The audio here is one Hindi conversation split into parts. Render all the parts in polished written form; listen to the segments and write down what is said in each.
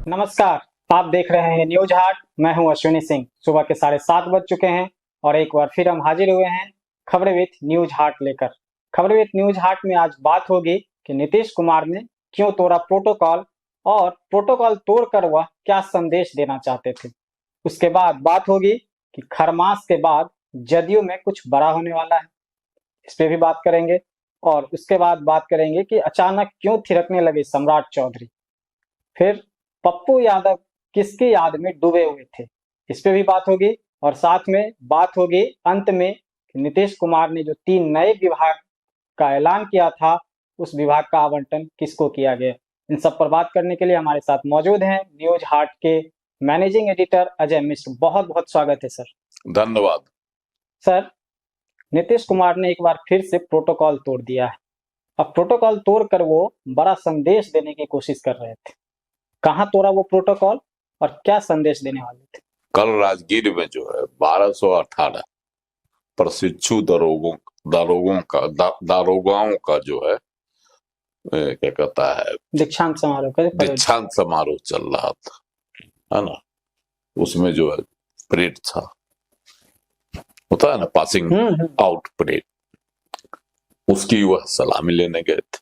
नमस्कार। आप देख रहे हैं न्यूज हाट। मैं हूं अश्विनी सिंह। सुबह के 7:30 बज चुके हैं और एक बार फिर हम हाजिर हुए हैं खबरें विथ न्यूज हाट लेकर। खबरें विथ न्यूज हाट में आज बात होगी कि नीतीश कुमार ने क्यों तोड़ा प्रोटोकॉल और प्रोटोकॉल तोड़कर वह क्या संदेश देना चाहते थे। उसके बाद बात होगी कि खरमास के बाद जदयू में कुछ बड़ा होने वाला है, इस पे भी बात करेंगे। और उसके बाद बात करेंगे कि अचानक क्यों थिरकने लगे सम्राट चौधरी। फिर पप्पू यादव किसकी याद में डूबे हुए थे, इस पे भी बात होगी। और साथ में बात होगी अंत में कि नीतीश कुमार ने जो 3 नए विभाग का ऐलान किया था, उस विभाग का आवंटन किसको किया गया। इन सब पर बात करने के लिए हमारे साथ मौजूद हैं न्यूज हार्ट के मैनेजिंग एडिटर अजय मिश्र। बहुत बहुत स्वागत है सर। धन्यवाद सर, नीतीश कुमार ने एक बार फिर से प्रोटोकॉल तोड़ दिया है। अब प्रोटोकॉल तोड़कर वो बड़ा संदेश देने की कोशिश कर रहे थे। कहाँ तोड़ा वो प्रोटोकॉल और क्या संदेश देने वाले थे? कल राजगीर में जो है 1218 प्रशिक्षु दारोगाओं का जो है क्या कहता है दीक्षांत समारोह चल रहा था, है ना। उसमें जो है परेड था, होता है ना पासिंग आउट परेड, उसकी वह सलामी लेने गए थे।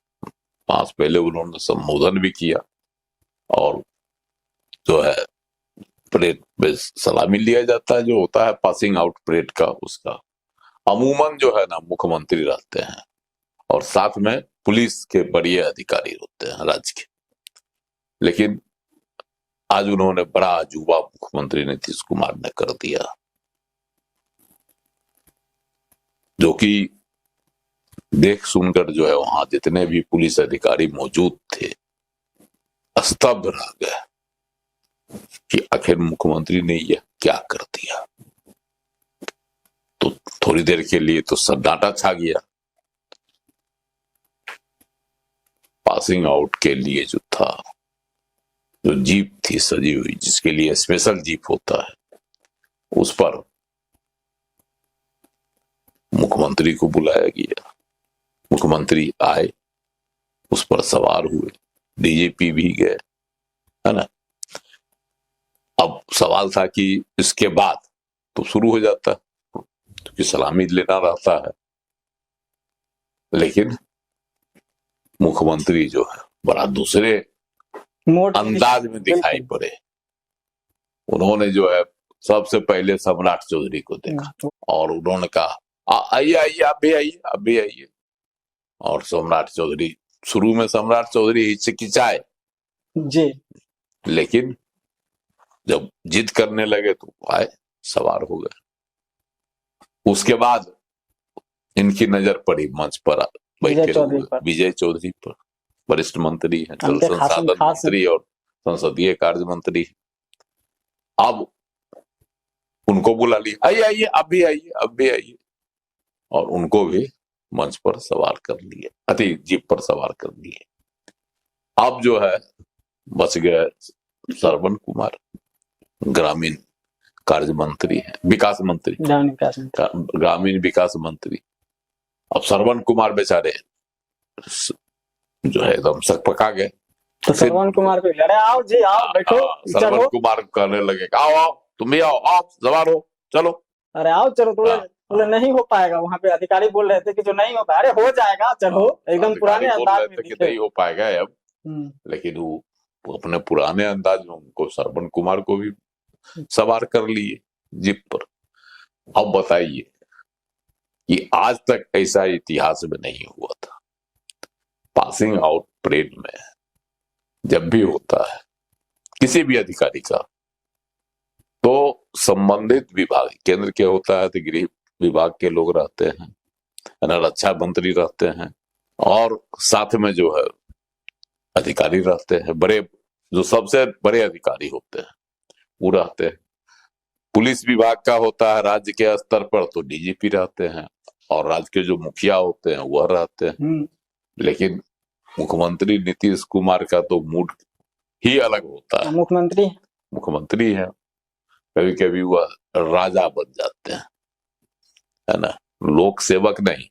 पास पहले उन्होंने संबोधन भी किया और जो है परेड में सलामी लिया जाता है, जो होता है पासिंग आउट परेड का, उसका अमूमन जो है ना मुख्यमंत्री रहते हैं और साथ में पुलिस के बड़े अधिकारी होते हैं राज्य के। लेकिन आज उन्होंने बड़ा अजूबा मुख्यमंत्री नीतीश कुमार ने कर दिया, जो कि देख सुनकर जो है वहां जितने भी पुलिस अधिकारी मौजूद थे स्तब्ध रह गए कि आखिर मुख्यमंत्री ने यह क्या कर दिया। तो थोड़ी देर के लिए तो सन्नाटा छा गया। पासिंग आउट के लिए जो था, जो जीप थी सजी हुई, जिसके लिए स्पेशल जीप होता है, उस पर मुख्यमंत्री को बुलाया गया। मुख्यमंत्री आए, उस पर सवार हुए, डीजीपी भी गए, है ना। अब सवाल था कि इसके बाद तो शुरू हो जाता, क्योंकि सलामी लेना रहता है। लेकिन मुख्यमंत्री जो है बड़ा दूसरे अंदाज में दिखाई पड़े। उन्होंने जो है सबसे पहले सम्राट चौधरी को देखा और उन्होंने कहा आइए आइए, आप भी आइए, आप भी आइए। और सम्राट चौधरी, शुरू में सम्राट चौधरी हिचकिचाए जी, लेकिन जब जिद करने लगे तो आए, सवार हो गए। उसके बाद इनकी नजर पड़ी मंच पर बैठे हुए विजय चौधरी पर। वरिष्ठ मंत्री हैं, जल संसाधन मंत्री और संसदीय कार्य मंत्री। अब उनको बुला लिया, आइए आइए, आप भी आइए, आप भी आइए। और उनको भी मंच पर सवार कर लिए, अति जीप पर सवार कर लिए। अब जो है बच गए श्रवण कुमार, ग्रामीण कार्य मंत्री है, विकास मंत्री, ग्रामीण विकास मंत्री। अब श्रवण कुमार बेचारे जो है एकदम सकपका गए। तो श्रवण कुमार को लड़े, आओ जी आओ, बैठो। श्रवण कुमार कहने लगे, आओ आओ, तुम भी आओ, आओ सवार हो, चलो। अरे आओ चलो। बोले नहीं हो पाएगा। वहाँ पे अधिकारी बोल रहे थे कि जो नहीं हो पाएगा। अरे हो जाएगा, चलो। एकदम पुराने अंदाज में कि नहीं हो पाएगा अब। लेकिन वो अपने पुराने अंदाज में उनको श्रवण कुमार को भी सवार कर लिए जीप पर। अब बताइए कि आज तक ऐसा इतिहास में नहीं हुआ था। पासिंग आउट परेड में जब भी होता है किसी भी अधिकारी का, तो संबंधित विभाग, केंद्र के होता है तो गृह विभाग के लोग रहते हैं, रक्षा मंत्री रहते हैं, और साथ में जो है अधिकारी रहते हैं, बड़े जो सबसे बड़े अधिकारी होते हैं वो रहते हैं। पुलिस विभाग का होता है राज्य के स्तर पर तो डीजीपी रहते हैं, और राज्य के जो मुखिया होते हैं वह रहते हैं। लेकिन मुख्यमंत्री नीतीश कुमार का तो मूड ही अलग होता है। मुख्यमंत्री है, कभी कभी वह राजा बन जाते हैं, है ना। लोक सेवक नहीं,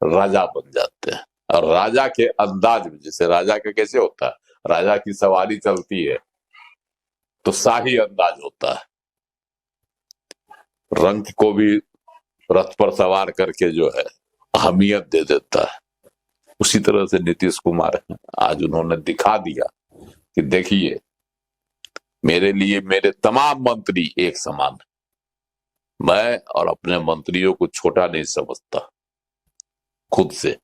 राजा बन जाते हैं। और राजा के अंदाज में, जैसे राजा का कैसे होता है, राजा की सवारी चलती है तो शाही अंदाज होता है, रंग को भी रथ पर सवार करके जो है अहमियत दे देता है। उसी तरह से नीतीश कुमार है, आज उन्होंने दिखा दिया कि देखिए मेरे लिए मेरे तमाम मंत्री एक समान है, मैं और अपने मंत्रियों को छोटा नहीं समझता खुद से।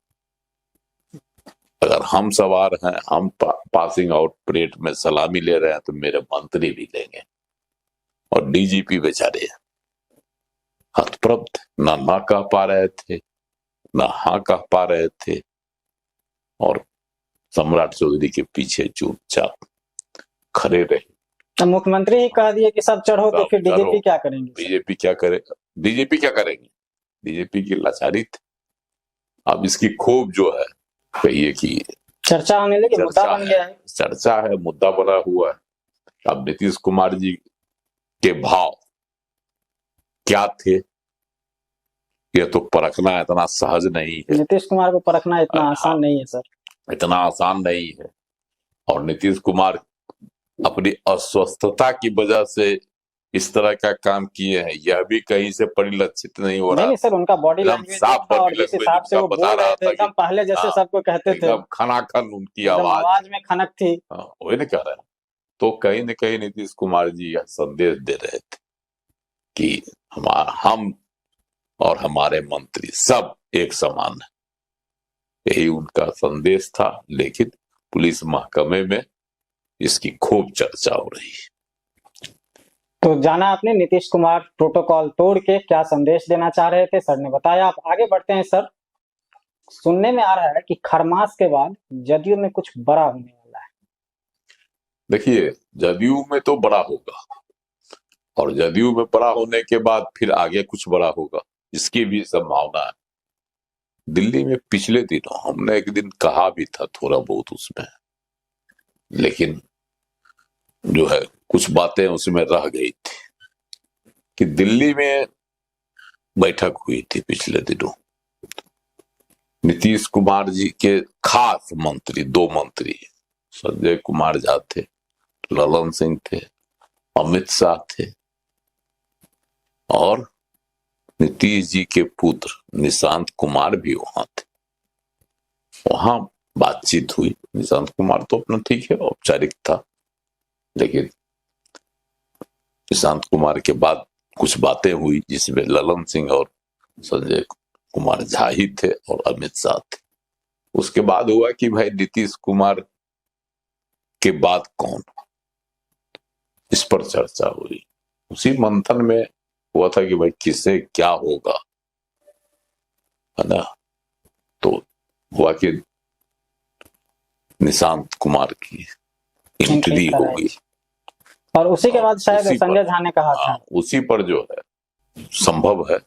अगर हम सवार हैं, हम पासिंग आउट परेड में सलामी ले रहे हैं तो मेरे मंत्री भी लेंगे। और डीजीपी बेचारे हतप्रभ ना कह पा रहे थे, ना हाँ कह पा रहे थे, और सम्राट चौधरी के पीछे चुपचाप खड़े रहे। मुख्यमंत्री ही कह दिए कि सब चढ़ो, तो फिर बीजेपी क्या करेंगे? बीजेपी क्या करे? बीजेपी क्या करेंगे? बीजेपी की लाचारी थी। अब इसकी खूब जो है कहिए कि चर्चा होने लगी, मुद्दा बन गया है। चर्चा है, मुद्दा बना हुआ है। अब नीतीश कुमार जी के भाव क्या थे ये तो परखना इतना सहज नहीं है। नीतीश कुमार को परखना इतना आसान नहीं है सर, इतना आसान नहीं है। और नीतीश कुमार अपनी अस्वस्थता की वजह से इस तरह का काम किए हैं, यह भी कहीं से परिलक्षित नहीं हो रहा। नहीं सर, उनका बॉडी लैंग्वेज था और जिस हिसाब से वो बोल रहे थे एकदम पहले जैसे सबको कहते थे, खनाखन उनकी आवाज में खनक थी। वही नहीं कह रहे। तो कहीं न कहीं नीतीश कुमार जी यह संदेश दे रहे थे कि हम और हमारे मंत्री सब एक समान है, यही उनका संदेश था। लेकिन पुलिस महकमे में इसकी खूब चर्चा हो रही है। तो जाना आपने नीतीश कुमार प्रोटोकॉल तोड़ के क्या संदेश देना चाह रहे थे, सर ने बताया। आप आगे बढ़ते हैं सर। सुनने में आ रहा है कि खरमास के बाद जदयू में कुछ बड़ा होने वाला है। देखिए, जदयू में तो बड़ा होगा और जदयू में बड़ा होने के बाद फिर आगे कुछ बड़ा होगा, इसकी भी संभावना है। दिल्ली में पिछले दिनों हमने एक दिन कहा भी था थोड़ा बहुत उसमें, लेकिन जो है कुछ बातें उसमें रह गई थी कि दिल्ली में बैठक हुई थी पिछले दिनों। नीतीश कुमार जी के खास मंत्री, 2 मंत्री, संजय कुमार झा थे, ललन सिंह थे, अमित शाह थे, और नीतीश जी के पुत्र निशांत कुमार भी वहां थे। वहां बातचीत हुई। निशांत कुमार तो अपना ठीक है, औपचारिक था, लेकिन निशांत कुमार के बाद कुछ बातें हुई जिसमें ललन सिंह और संजय कुमार झा ही थे और अमित शाह थे। उसके बाद हुआ कि भाई नीतीश कुमार के बाद कौन, इस पर चर्चा हुई। उसी मंथन में हुआ था कि भाई किससे क्या होगा, है ना। तो हुआ कि निशांत कुमार की एंट्री हो गई और उसी के बाद शायद संजय झा ने कहा था, उसी पर जो है संभव है।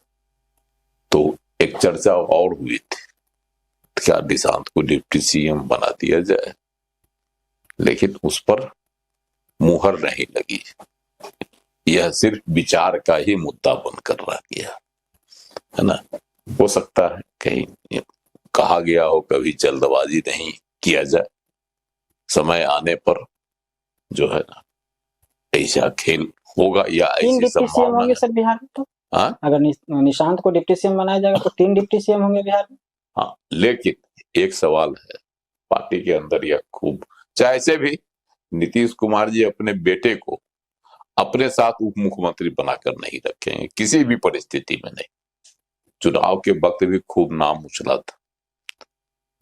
तो एक चर्चा और हुई थी, क्या निशांत को डिप्टी सीएम बना दिया जाए, लेकिन उस पर मुहर नहीं लगी। यह सिर्फ विचार का ही मुद्दा बनकर रह गया, है ना। हो सकता है कहीं कहा गया हो, कभी जल्दबाजी नहीं किया जाए, समय आने पर जो है ना ऐसा खेल होगा या ऐसी संभावना होंगे सर बिहार में। तो अगर निशांत को डिप्टी सीएम बनाया जाएगा तो 3 डिप्टी सीएम होंगे बिहार में। हाँ, लेकिन एक सवाल है, पार्टी के अंदर यह खूब, चाहे से भी नीतीश कुमार जी अपने बेटे को अपने साथ उप मुख्यमंत्री बनाकर नहीं रखेंगे किसी भी परिस्थिति में नहीं। चुनाव के वक्त भी खूब नाम उछला था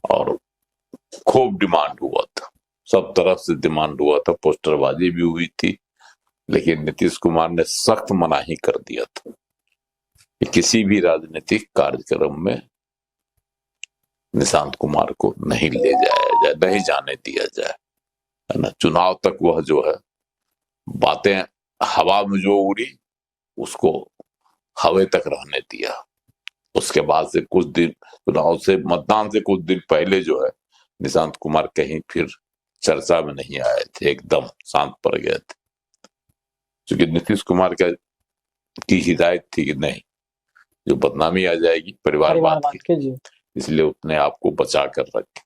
और खूब डिमांड हुआ था, सब तरफ से डिमांड हुआ था, पोस्टरबाजी भी हुई थी, लेकिन नीतीश कुमार ने सख्त मनाही कर दिया था कि किसी भी राजनीतिक कार्यक्रम में निशांत कुमार को नहीं ले जाया जाए, नहीं जाने दिया जाए, है ना। चुनाव तक वह जो है बातें हवा में जो उड़ी उसको हवा तक रहने दिया। उसके बाद से कुछ दिन, चुनाव से मतदान से कुछ दिन पहले जो है निशांत कुमार कहीं फिर चर्चा में नहीं आए थे, एकदम शांत पड़ गए थे, क्योंकि नीतीश कुमार की हिदायत थी कि नहीं, जो बदनामी आ जाएगी परिवारवाद की, इसलिए अपने आप को बचा कर रखे।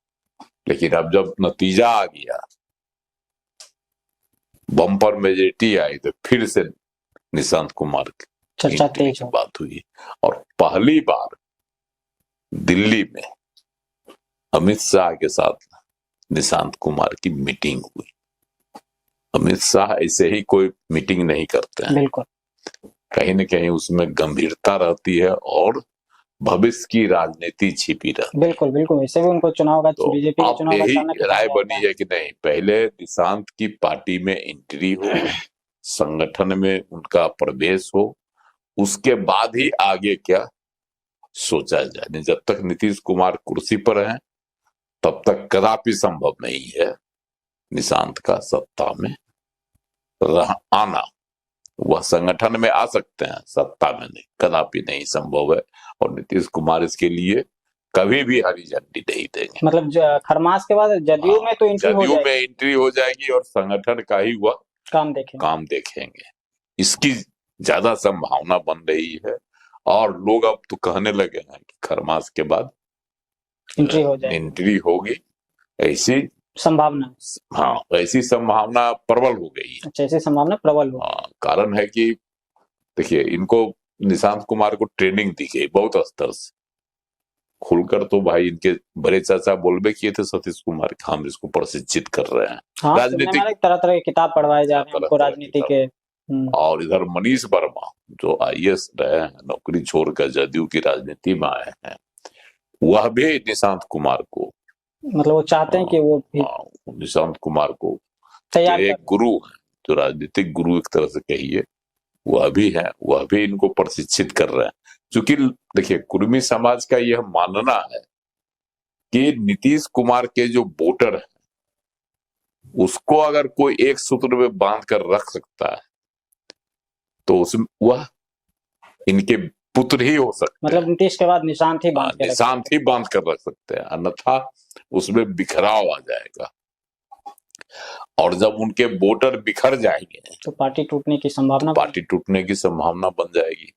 लेकिन अब जब नतीजा आ गया, बम्पर मेजोरिटी आई तो फिर से निशांत कुमार की चर्चा एंट्री तेज की हो। बात हुई और पहली बार दिल्ली में अमित शाह के साथ निशांत कुमार की मीटिंग हुई। अमित शाह ऐसे ही कोई मीटिंग नहीं करते हैं, बिल्कुल कहीं न कहीं उसमें गंभीरता रहती है और भविष्य की राजनीति छिपी रहती है। बिल्कुल बिल्कुल, वैसे भी उनको चुनाव का तो बीजेपी के अब चुनाव का यही अचानक ही राय कहा बनी जाता है कि नहीं, पहले निशांत की पार्टी में एंट्री हो, संगठन में उनका प्रवेश हो, उसके बाद ही आगे क्या सोचा जाए। नहीं, जब तक नीतीश कुमार कुर्सी पर हैं तब तक कदापि संभव नहीं है निशांत का सत्ता में आना। वह संगठन में आ सकते हैं, सत्ता में नहीं, कदापि नहीं संभव है। और नीतीश कुमार इसके लिए कभी भी हरी झंडी नहीं देंगे। मतलब खरमास के बाद जदयू में तो एंट्री हो जदयू में जाएगी, एंट्री हो जाएगी और संगठन का ही वह काम देखेंगे। इसकी ज्यादा संभावना बन रही है और लोग अब तो कहने लगे हैं कि खरमास के बाद एंट्री हो जाएगी, एंट्री होगी, ऐसी संभावना। हाँ, ऐसी संभावना प्रबल हो गई है। अच्छा, ऐसी संभावना प्रबल हो। हाँ, कारण है कि देखिए, इनको निशांत कुमार को ट्रेनिंग दी गई बहुत स्तर से। खुलकर तो भाई इनके बड़े चाचा बोलबे किए थे सतीश कुमार के, हम इसको प्रशिक्षित कर रहे हैं। हाँ, राजनीतिक तरह तरह की किताब पढ़वाए जा रहे हैं उनको राजनीति के। और इधर मनीष वर्मा जो आईएएस रहे हैं, नौकरी छोड़कर जदयू की राजनीति में आए हैं, वह भी निशांत कुमार को, मतलब वो चाहते हैं कि वो भी निशांत कुमार को तैयार एक गुरु है, जो राजनीतिक गुरु एक तरह से कहिए, वह भी है, वह भी इनको प्रशिक्षित कर रहे हैं। क्योंकि देखिए, कुर्मी समाज का यह मानना है कि नीतीश कुमार के जो वोटर है उसको अगर कोई एक सूत्र में बांध कर रख सकता है तो उसमें वह इनके पुत्र ही हो सकते हैं। मतलब नीतीश के बाद निशांत ही बांध कर रख सकते हैं, अन्यथा उसमें बिखराव आ जाएगा। और जब उनके वोटर बिखर जाएंगे तो पार्टी टूटने की संभावना बन जाएगी।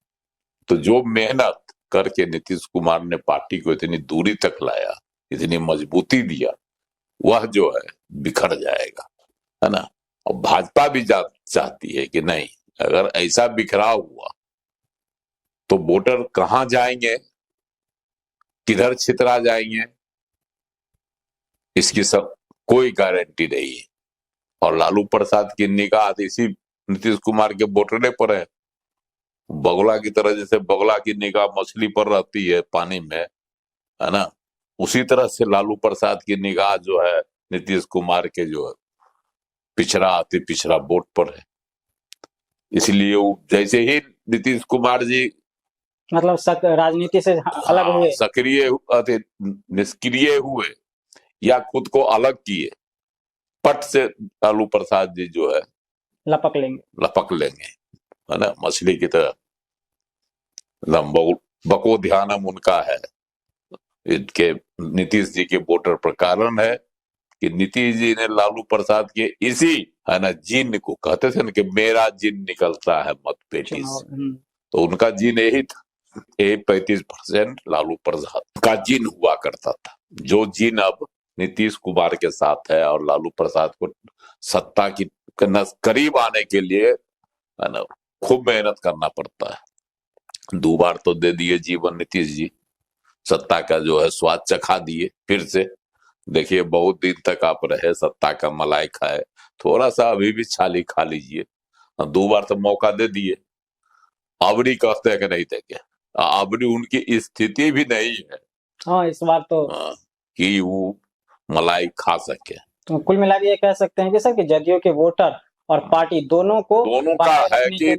तो जो मेहनत करके नीतीश कुमार ने पार्टी को इतनी दूरी तक लाया, इतनी मजबूती दिया, वह जो है बिखर जाएगा, है ना। और भाजपा भी चाहती है कि नहीं, अगर ऐसा बिखराव हुआ तो वोटर कहां जाएंगे, किधर छितरा जाएंगे, इसकी सब कोई गारंटी नहीं है। और लालू प्रसाद की निगाह इसी नीतीश कुमार के वोटरों पर है। बगुला की तरह, जैसे बगुला की निगाह मछली पर रहती है पानी में, है ना, उसी तरह से लालू प्रसाद की निगाह जो है नीतीश कुमार के जो है अति पिछड़ा वोट पर है। इसलिए वो जैसे ही नीतीश कुमार जी मतलब राजनीति से अलग हुए, सक्रिय निष्क्रिय हुए या खुद को अलग किए, पट से लालू प्रसाद जी जो है लपक लेंगे, है ना, मछली की तरह। बको ध्यानम उनका है इनके नीतीश जी के वोटर पर। कारण है कि नीतीश जी ने लालू प्रसाद के इसी, है ना, जीन को कहते थे ना कि मेरा जीन निकलता है मत पेटी से, तो उनका जीन यही था। 35% लालू प्रसाद का जीन हुआ करता था, जो जीन अब नीतीश कुमार के साथ है। और लालू प्रसाद को सत्ता की करीब आने के लिए, है ना, खूब मेहनत करना पड़ता है। 2 बार तो दे दिए जीवन नीतीश जी, सत्ता का जो है स्वाद चखा दिए। फिर से देखिए, बहुत दिन तक आप रहे, सत्ता का मलाई खाए, थोड़ा सा अभी भी छाली खा लीजिए। 2 बार तो मौका दे दिए, अबरी कहते हैं कि नहीं देंगे। अबरी उनकी स्थिति भी नहीं है, हाँ, इस बार तो कि वो मलाई खा सके। तो कुल मिला के ये कह सकते हैं कि सर कि जदयू के वोटर और पार्टी दोनों का है कि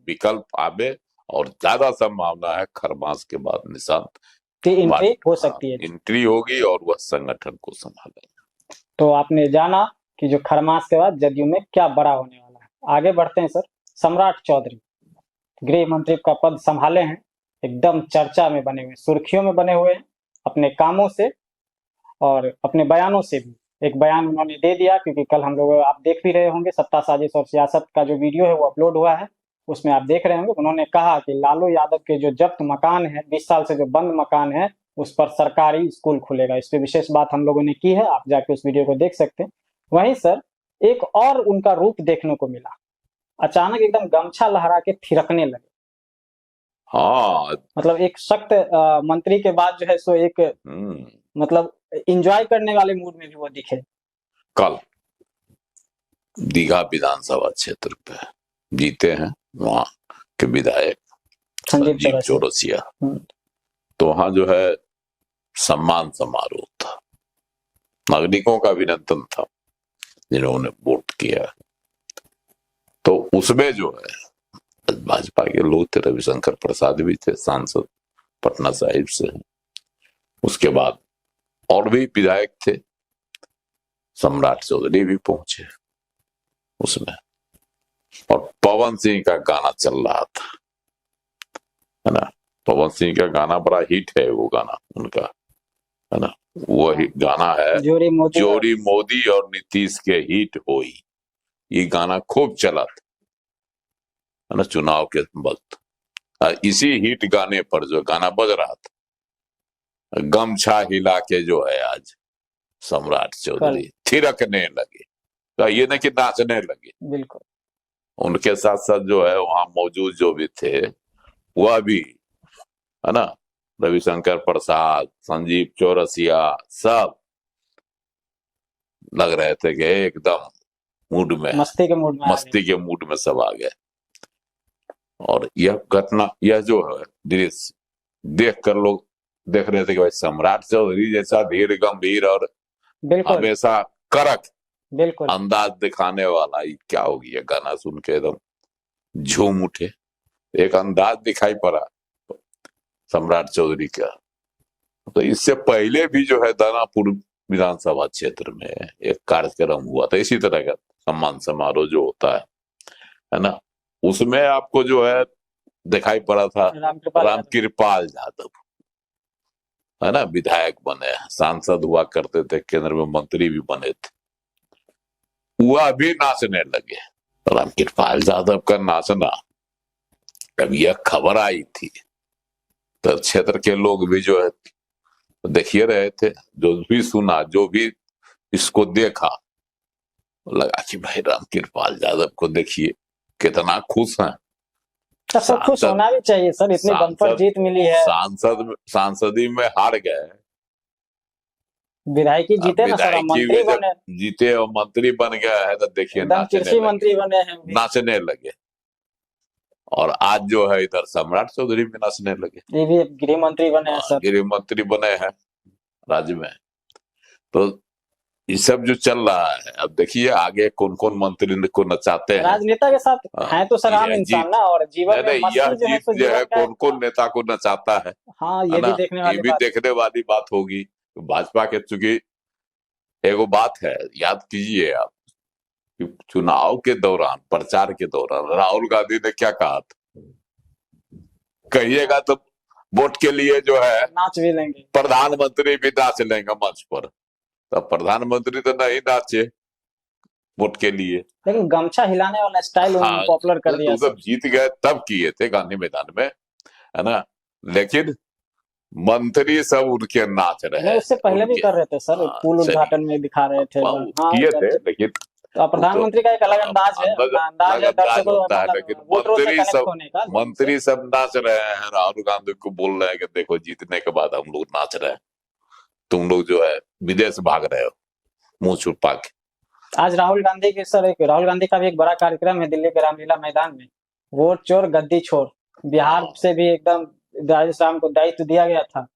विकल्प आवे। और ज्यादा संभावना है खरमास के बाद निशांत की एंट्री हो सकती है, एंट्री होगी और वह संगठन को संभालेंगे। तो आपने जाना कि जो खरमास के बाद जदयू में क्या बड़ा होने वाला है। आगे बढ़ते हैं सर। सम्राट चौधरी गृह मंत्री का पद संभाले हैं, एकदम चर्चा में बने हुए, सुर्खियों में बने हुए हैं अपने कामों से और अपने बयानों से भी। एक बयान उन्होंने दे दिया, क्योंकि कल हम लोग, आप देख भी रहे होंगे, सत्ता साजिश और सियासत का जो वीडियो है वो अपलोड हुआ है, उसमें आप देख रहे होंगे। उन्होंने कहा कि लालू यादव के जो जब्त मकान है, 20 साल से जो बंद मकान है, उस पर सरकारी स्कूल खुलेगा। इस पर विशेष बात हम लोगों ने की है, आप जाके उस वीडियो को देख सकते हैं। वहीं सर एक और उनका रूप देखने को मिला। अचानक एकदम गमछा लहरा के थिरकने लगे। हाँ, मतलब एक सख्त मंत्री के बाद जो है सो एक मतलब एंजॉय करने वाले मूड में भी वो दिखे। कल दीघा विधानसभा क्षेत्र पे जीते हैं वहां के विधायक संजीव चौरसिया। तो वहां जो है सम्मान समारोह था, नागरिकों का अभिनंदन था जिन्होंने वोट किया। तो उसमें जो है भाजपा के लोग थे, रविशंकर प्रसाद भी थे, सांसद पटना साहिब से। उसके बाद और भी विधायक थे, सम्राट चौधरी भी पहुंचे उसमें, और पवन सिंह का गाना चल रहा था, है ना। पवन सिंह का गाना बड़ा हिट है, वो गाना उनका, है ना। वही गाना है जोड़ी मोदी और नीतीश के हिट होई। ये गाना खूब चला था, है ना, चुनाव के वक्त। इसी हिट गाने पर जो गाना बज रहा था, गमछा हिला के जो है आज सम्राट चौधरी थिरकने लगे, तो ये नहीं कि नाचने लगे। बिल्कुल। उनके साथ साथ जो है वहां मौजूद जो भी थे वह भी, है ना, रविशंकर प्रसाद, संजीव चौरसिया, सब लग रहे थे कि एकदम मूड में, मस्ती के मूड में सब आ गए। और यह घटना, यह जो है दृश्य देख कर लोग देख रहे थे कि भाई सम्राट चौधरी जैसा धीर गंभीर और हमेशा कड़क अंदाज दिखाने वाला, क्या हो गया। गाना सुन के एकदम झूम उठे। एक अंदाज दिखाई पड़ा सम्राट चौधरी का। तो इससे पहले भी जो है दानापुर विधानसभा क्षेत्र में एक कार्यक्रम हुआ था इसी तरह का, सम्मान समारोह जो होता है ना, उसमें आपको जो है दिखाई पड़ा था रामकृपाल यादव, है ना, विधायक बने, सांसद हुआ करते थे, केंद्र में मंत्री भी बने थे। वह भी नाचने लगे। रामकृपाल यादव का नाचना, जब यह खबर आई थी तो क्षेत्र के लोग भी जो है देखिए रहे थे, जो भी सुना, जो भी इसको देखा, लगा कि भाई रामकृपाल यादव को देखिए कितना खुश हैं। सब खुश होना भी चाहिए सर, इतनी बम्पर जीत मिली है। सांसदी में हार गए, विधायकी जीते ना सर, मंत्री बने, जीते और मंत्री बन गया है, तो देखिए कृषि मंत्री बने हैं, नाचने लगे। और आज जो है इधर सम्राट चौधरी भी नाचने लगे, ये भी गृह मंत्री बने हैं सर, गृह मंत्री बने हैं राज्य में। तो ये सब जो चल रहा है, अब देखिए आगे कौन कौन मंत्री को नचाते हैं। राजनेता के साथ है तो सर आम इंसान ना, और जीवन में यह जीत जो है कौन कौन नेता को नचाता है। हाँ, ये भी देखने वाली बात होगी। भाजपा के, चूंकि एगो बात है, याद कीजिए आप, चुनाव के दौरान, प्रचार के दौरान राहुल गांधी ने क्या कहा था, कहिएगा तो वोट के लिए जो है नाच भी लेंगे, प्रधानमंत्री भी नाच लेंगे मंच पर। तब प्रधानमंत्री तो नहीं नाचे वोट के लिए, लेकिन गमछा हिलाने वाला स्टाइल उन्होंने पॉपुलर कर दिया। जब जीत गए तब किए थे गांधी मैदान में, है ना। लेकिन मंत्री सब उनके नाच रहे हैं। उससे पहले भी कर रहे थे सर, पुल उद्घाटन में दिखा रहे थे, किए थे। लेकिन तो प्रधानमंत्री का एक अलग अंदाज है, होता है। लेकिन मंत्री सब नाच रहे हैं, राहुल गांधी को बोल रहे हैं कि देखो जीतने के बाद हम लोग नाच रहे हैं, तुम लोग जो है विदेश भाग रहे हो मुंह छुपा के। आज राहुल गांधी के सर, राहुल गांधी का भी एक बड़ा कार्यक्रम है दिल्ली के रामलीला मैदान में, वोट चोर गद्दी छोर। बिहार से भी एकदम राजस्थान को दायित्व दिया गया था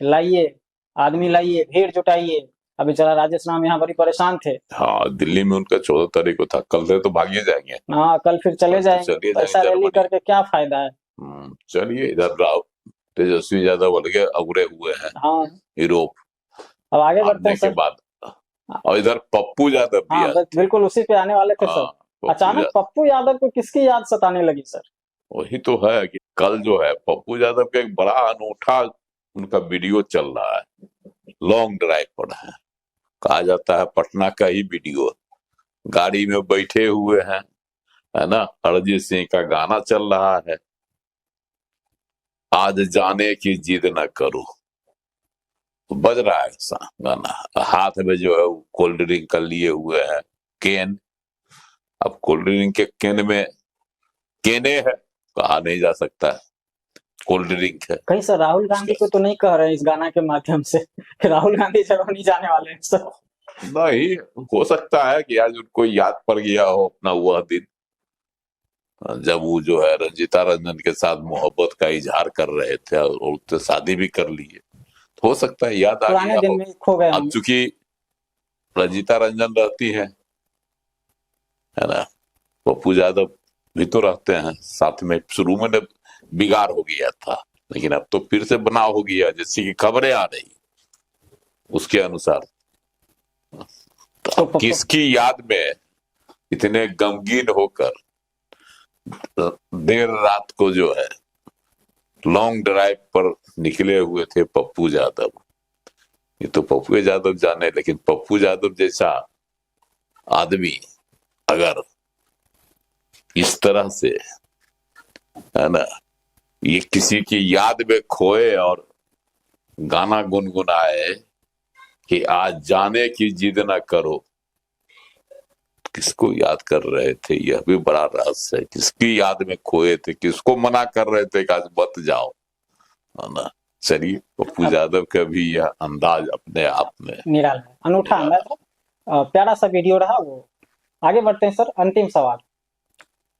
कि लाइए आदमी, लाइए भीड़ जुटाइए। अभी चला राजेश राम यहाँ बड़ी परेशाान थे। हाँ, दिल्ली में उनका 14 तारीख को था, कल से तो भागिए जाएंगे। हाँ, कल फिर चले जाएंगे, पैसा रैली करके क्या फायदा है। चलिए, इधर राव तेजस्वी यादव अलगे अगुरे हुए हैं, हाँ, यूरोप। अब आगे बढ़ते हैं के बाद, और इधर पप्पू यादव भी, हाँ, बिल्कुल उसी पे आने वाले थे सर। अचानक पप्पू यादव को किसकी याद सताने लगी सर? वही तो है कि कल जो है पप्पू यादव का एक बड़ा अनूठा उनका वीडियो चल रहा है, लॉन्ग ड्राइव पर है, कहा जाता है पटना का ही वीडियो। गाड़ी में बैठे हुए हैं, है ना, अरिजीत सिंह का गाना चल रहा है, आज जाने की जिद न करो, बज रहा है गाना। हाथ में जो है कोल्ड ड्रिंक का लिए हुए हैं केन, अब कोल्ड ड्रिंक के केन में केने है, कहा नहीं जा सकता है, कोल्ड ड्रिंक है। कहीं सर राहुल गांधी को तो नहीं कह रहे हैं इस गाना के माध्यम से? राहुल गांधी जरूर नहीं जाने वाले हैं सर। नहीं, हो सकता है कि आज उनको याद पड़ गया हो अपना वह दिन, जब वो जो है रंजीता रंजन के साथ मोहब्बत का इजहार कर रहे थे और उससे शादी भी कर ली है। तो हो सकता है याद आ पुराने गया दिन हो। में खो गए अब होंगे। चूंकि रंजीता रंजन रहती है ना, पप्पू यादव भी तो रहते हैं साथ में। शुरू में बिगाड़ हो गया था, लेकिन अब तो फिर से बना हो गया, जैसी कि खबरें आ रही उसके अनुसार। तो अब किसकी याद में इतने गमगीन होकर देर रात को जो है लॉन्ग ड्राइव पर निकले हुए थे पप्पू यादव? ये तो पप्पू यादव जाने, लेकिन पप्पू यादव जैसा आदमी अगर इस तरह से, है ना, ये किसी की याद में खोए और गाना गुनगुनाए कि आज जाने की जिद न करो, किसको याद कर रहे थे? यह भी बड़ा रहस्य है। किसकी याद में खोए थे, किसको मना कर रहे थे कि आज मत जाओ, है ना? चलिए, पप्पू यादव का भी यह अंदाज अपने आप में निराला है, अनूठा अंदाज है। प्यारा सा वीडियो रहा वो। आगे बढ़ते हैं सर, अंतिम सवाल।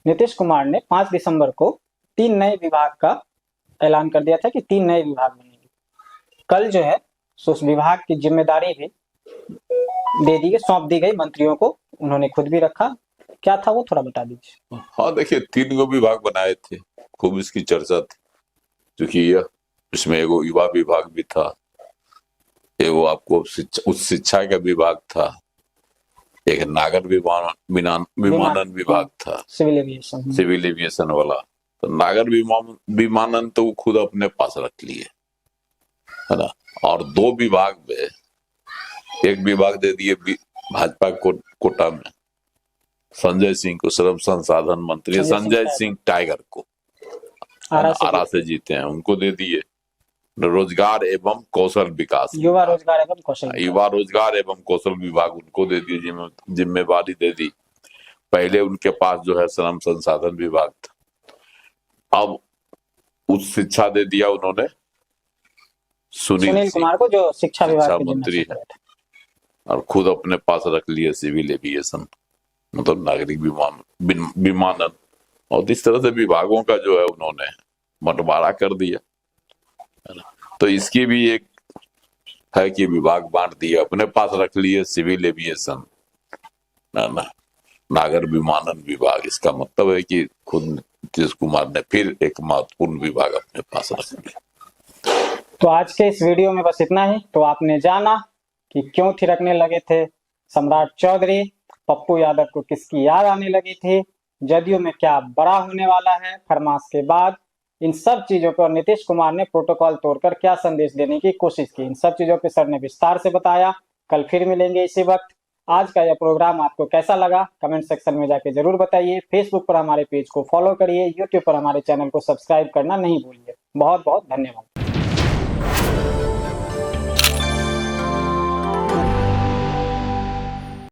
नीतीश कुमार ने 5 दिसंबर को 3 नए विभाग का ऐलान कर दिया था कि 3 नए विभाग बनेंगे। कल जो है उस विभाग की जिम्मेदारी भी दे दी गई, सौंप दी गई मंत्रियों को, उन्होंने खुद भी रखा। क्या था वो थोड़ा बता दीजिए। हाँ देखिए, 3 गो विभाग बनाए थे, खूब इसकी चर्चा थी, क्योंकि यह इसमें एगो युवा विभाग भी था, एगो आपको उच्च शिक्षा का विभाग था, एक नागर विमानन विभाग था, सिविल एविएशन वाला। तो नागर विमानन तो वो खुद अपने पास रख लिए, है ना। और 2 विभाग में, एक विभाग दे दिए भाजपा कोटा में संजय सिंह को, श्रम संसाधन मंत्री संजय सिंह टाइगर को, आरा से जीते हैं, उनको दे दिए। रोजगार एवं कौशल विकास, युवा रोजगार एवं कौशल विभाग उनको दे दिए, जिम्मेवारी दे दी। पहले उनके पास जो है श्रम संसाधन विभाग था, अब उच्च शिक्षा दे दिया उन्होंने सुनील कुमार को, जो शिक्षा विभाग के मंत्री है, और खुद अपने पास रख लिए सिविल एविएशन, मतलब नागरिक विमानन। और इस तरह से विभागों का जो है उन्होंने बंटवारा कर दिया, है ना। तो इसकी भी एक है कि विभाग बांट दिए, अपने पास रख लिए सिविल एविएशन, नागर विमानन विभाग। इसका मतलब है कि खुद नीतीश कुमार ने फिर एक महत्वपूर्ण विभाग अपने पास रख लिया। तो आज के इस वीडियो में बस इतना ही। तो आपने जाना कि क्यों थिरकने लगे थे सम्राट चौधरी, पप्पू यादव को किसकी याद आने लगी थी, जदयू में क्या बड़ा होने वाला है फरमाश के बाद, इन सब चीजों पर नीतीश कुमार ने प्रोटोकॉल तोड़कर क्या संदेश देने की कोशिश की, इन सब चीजों पे सर ने विस्तार से बताया। कल फिर मिलेंगे इसी वक्त। आज का यह प्रोग्राम आपको कैसा लगा कमेंट सेक्शन में जाके जरूर बताइए। फेसबुक पर हमारे पेज को फॉलो करिए, यूट्यूब पर हमारे चैनल को सब्सक्राइब करना नहीं भूलिए। बहुत बहुत धन्यवाद।